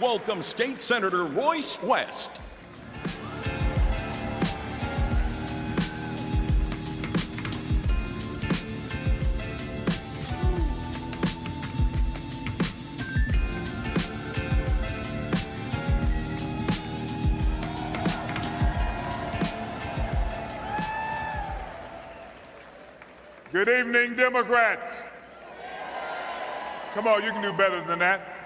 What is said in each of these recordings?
welcome State Senator Royce West. Good evening, Democrats. Come on, you can do better than that.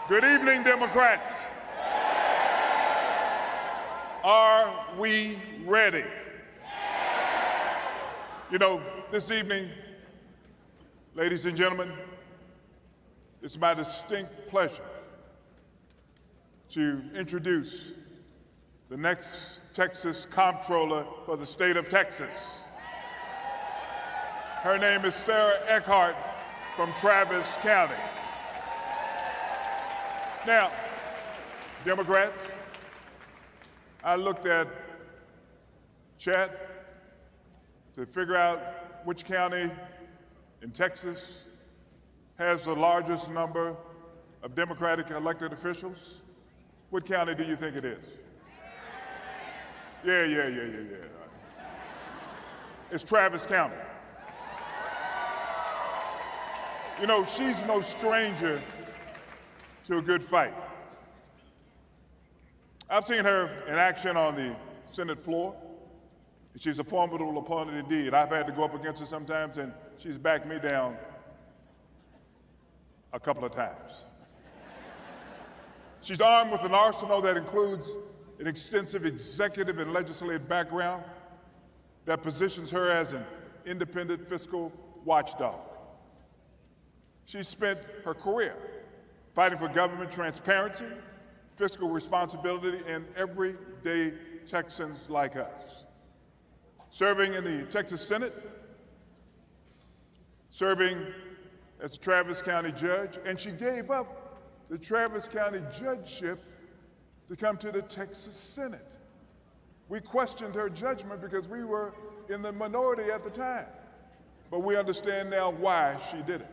Good evening, Democrats. Are we ready? You know, this evening, ladies and gentlemen, it's my distinct pleasure to introduce the next Texas Comptroller for the state of Texas. Her name is Sarah Eckhardt from Travis County. Now, Democrats, I looked at chat to figure out which county in Texas has the largest number of Democratic elected officials. What county do you think it is? Yeah. It's Travis County. You know, she's no stranger to a good fight. I've seen her in action on the Senate floor. She's a formidable opponent indeed. I've had to go up against her sometimes, and she's backed me down a couple of times. She's armed with an arsenal that includes an extensive executive and legislative background that positions her as an independent fiscal watchdog. She spent her career fighting for government transparency, fiscal responsibility, and everyday Texans like us. Serving in the Texas Senate, serving as a Travis County judge, and she gave up the Travis County judgeship to come to the Texas Senate. We questioned her judgment because we were in the minority at the time, but we understand now why she did it.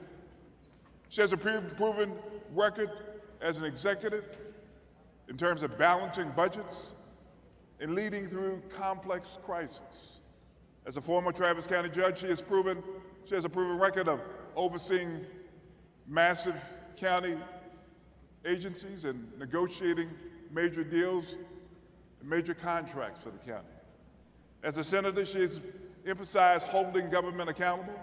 She has a proven record as an executive in terms of balancing budgets and leading through complex crises. As a former Travis County judge, she has a proven record of overseeing massive county agencies and negotiating major deals and major contracts for the county. As a senator, she has emphasized holding government accountable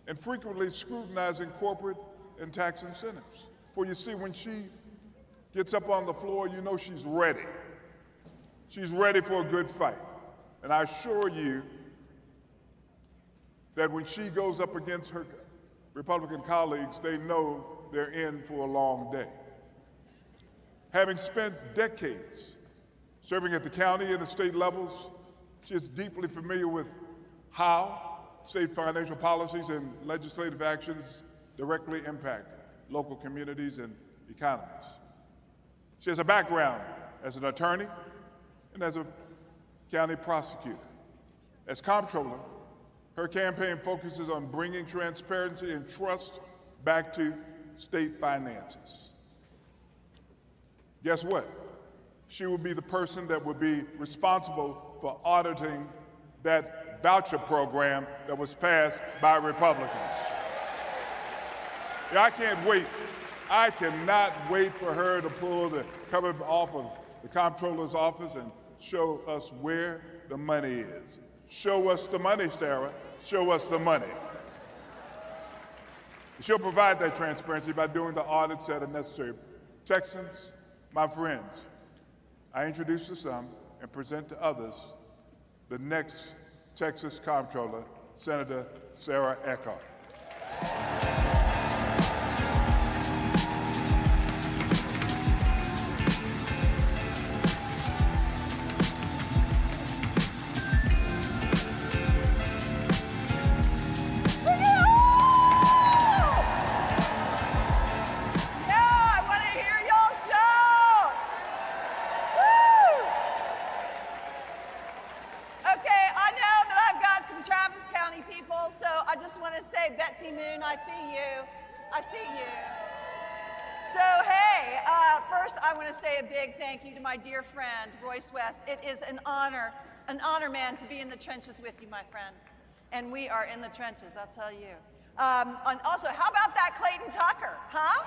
and frequently scrutinizing corporate and tax incentives. For you see, when she gets up on the floor, you know she's ready. She's ready for a good fight. And I assure you that when she goes up against her Republican colleagues, they know they're in for a long day. Having spent decades serving at the county and the state levels, she is deeply familiar with how state financial policies and legislative actions directly impact local communities and economies. She has a background as an attorney and as a county prosecutor. As comptroller, her campaign focuses on bringing transparency and trust back to state finances. Guess what? She will be the person that will be responsible for auditing that voucher program that was passed by Republicans. Yeah, I can't wait. I cannot wait for her to pull the cover off of the comptroller's office and show us where the money is. Show us the money, Sarah. Show us the money. She'll provide that transparency by doing the audits that are necessary. Texans, my friends, I introduce to some and present to others the next Texas Comptroller, Senator Sarah Eckhardt. I see I want to say a big thank you to my dear friend, Royce West. It is an honor, man, to be in the trenches with you, my friend. And we are in the trenches, I'll tell you. And also, how about that Clayton Tucker, huh?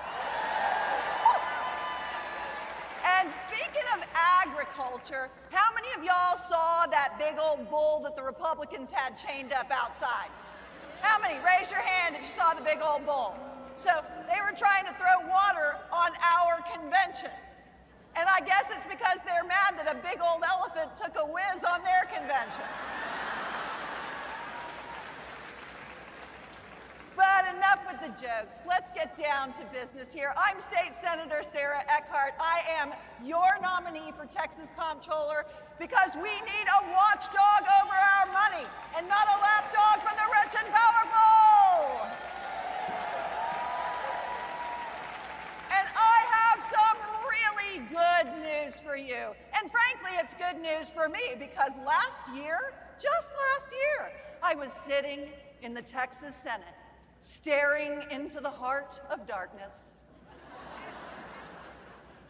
And speaking of agriculture, how many of y'all saw that big old bull that the Republicans had chained up outside? How many? Raise your hand if you saw the big old bull. So they were trying to throw water on our convention. And I guess it's because they're mad that a big old elephant took a whiz on their convention. But enough with the jokes. Let's get down to business here. I'm State Senator Sarah Eckhardt. I am your nominee for Texas Comptroller because we need a watchdog over our money and not a lapdog for the rich and powerful. And I have some really good news for you. And frankly, it's good news for me because just last year, I was sitting in the Texas Senate, staring into the heart of darkness.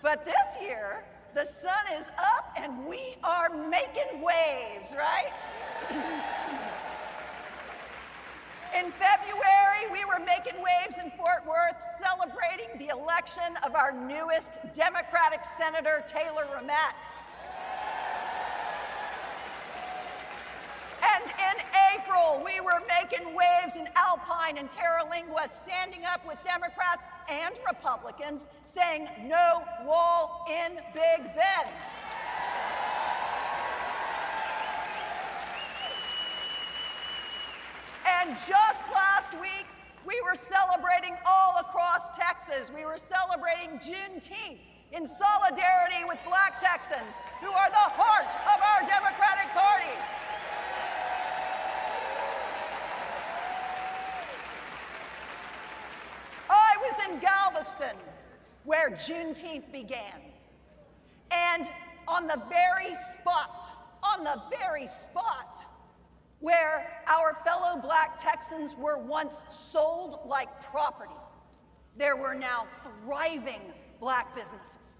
But this year, the sun is up and we are making waves, right? In February, we were making waves in Fort Worth, celebrating the election of our newest Democratic Senator, Taylor Ramett. And in April, we were making waves in Alpine and Terralingua, standing up with Democrats and Republicans, saying no wall in Big Bend. And just last week, we were celebrating all across Texas. We were celebrating Juneteenth in solidarity with Black Texans, who are the heart of our Democratic Party. I was in Galveston, where Juneteenth began. And on the very spot where our fellow Black Texans were once sold like property, there were now thriving Black businesses.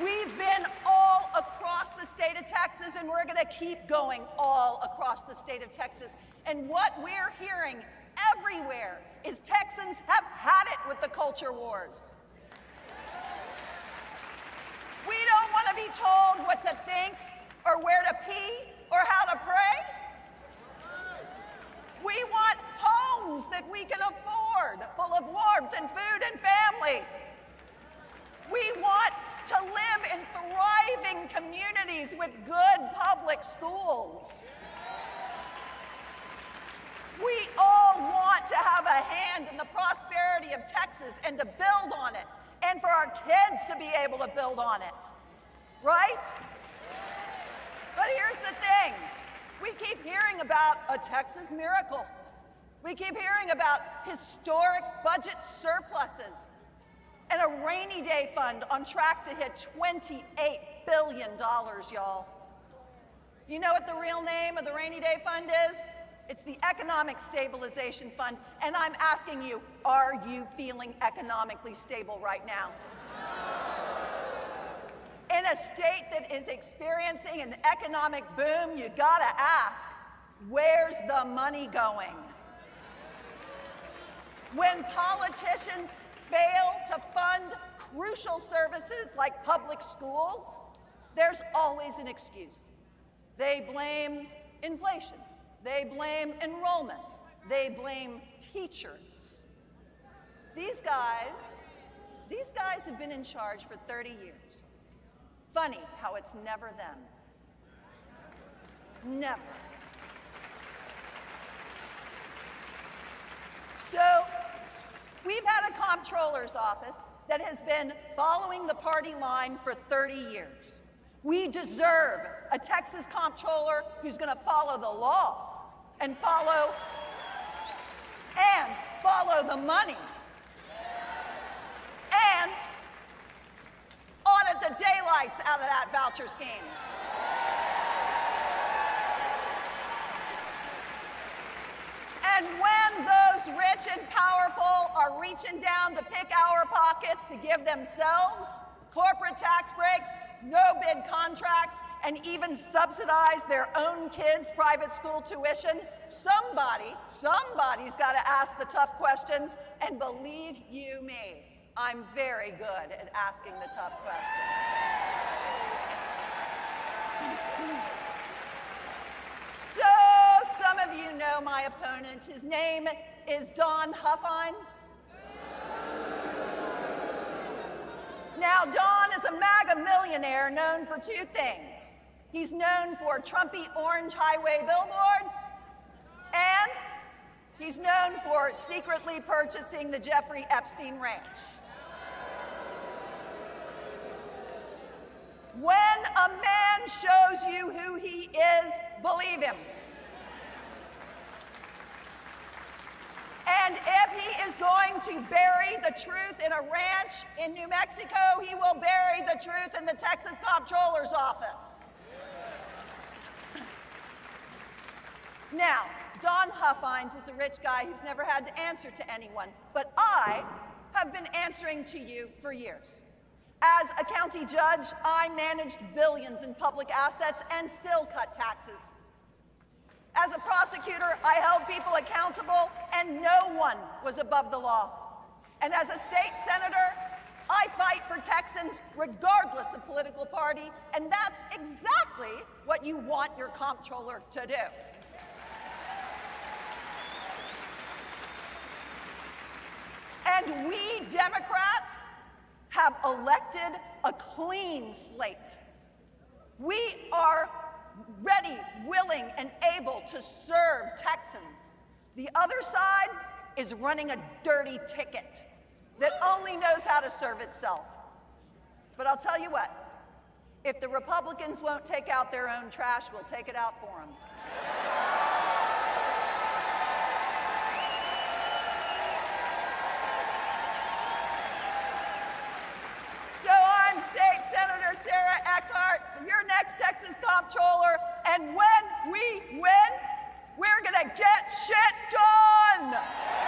We've been all across the state of Texas, and we're going to keep going all across the state of Texas. And what we're hearing everywhere is Texans have had it with the culture wars. We don't want to be told what to think or where to pee or how to pray. We want homes that we can afford, full of warmth and food and family. We want to live in thriving communities with good public schools. We all want to have a hand in the prosperity of Texas and to build on it, and for our kids to be able to build on it, right? But here's the thing. We keep hearing about a Texas miracle. We keep hearing about historic budget surpluses and a rainy day fund on track to hit $28 billion, y'all. You know what the real name of the rainy day fund is? It's the Economic Stabilization Fund, and I'm asking you, are you feeling economically stable right now? In a state that is experiencing an economic boom, you gotta ask, where's the money going? When politicians fail to fund crucial services like public schools, there's always an excuse. They blame inflation. They blame enrollment. They blame teachers. These guys have been in charge for 30 years. Funny how it's never them. Never. So, we've had a comptroller's office that has been following the party line for 30 years. We deserve a Texas comptroller who's going to follow the law and follow the money and audit the daylights out of that voucher scheme. And when those rich rich and powerful are reaching down to pick our pockets to give themselves corporate tax breaks, no-bid contracts, and even subsidize their own kids' private school tuition, somebody's got to ask the tough questions, and believe you me, I'm very good at asking the tough questions. So, some of you know my opponent. His name is Don Huffines. Now, Don is a MAGA millionaire known for two things. He's known for Trumpy orange highway billboards, and he's known for secretly purchasing the Jeffrey Epstein Ranch. When a man shows you who he is, believe him. And if he is going to bury the truth in a ranch in New Mexico, he will bury the truth in the Texas Comptroller's office. Now, Don Huffines is a rich guy who's never had to answer to anyone, but I have been answering to you for years. As a county judge, I managed billions in public assets and still cut taxes. As a prosecutor, I held people accountable, and no one was above the law. And as a state senator, I fight for Texans regardless of political party, and that's exactly what you want your comptroller to do. And we Democrats have elected a clean slate. We are ready, willing, and able to serve Texans. The other side is running a dirty ticket that only knows how to serve itself. But I'll tell you what, if the Republicans won't take out their own trash, we'll take it out for them. So I'm State Senator Sarah Eckhardt, your next Texas Comptroller, and when we win, we're gonna get shit done!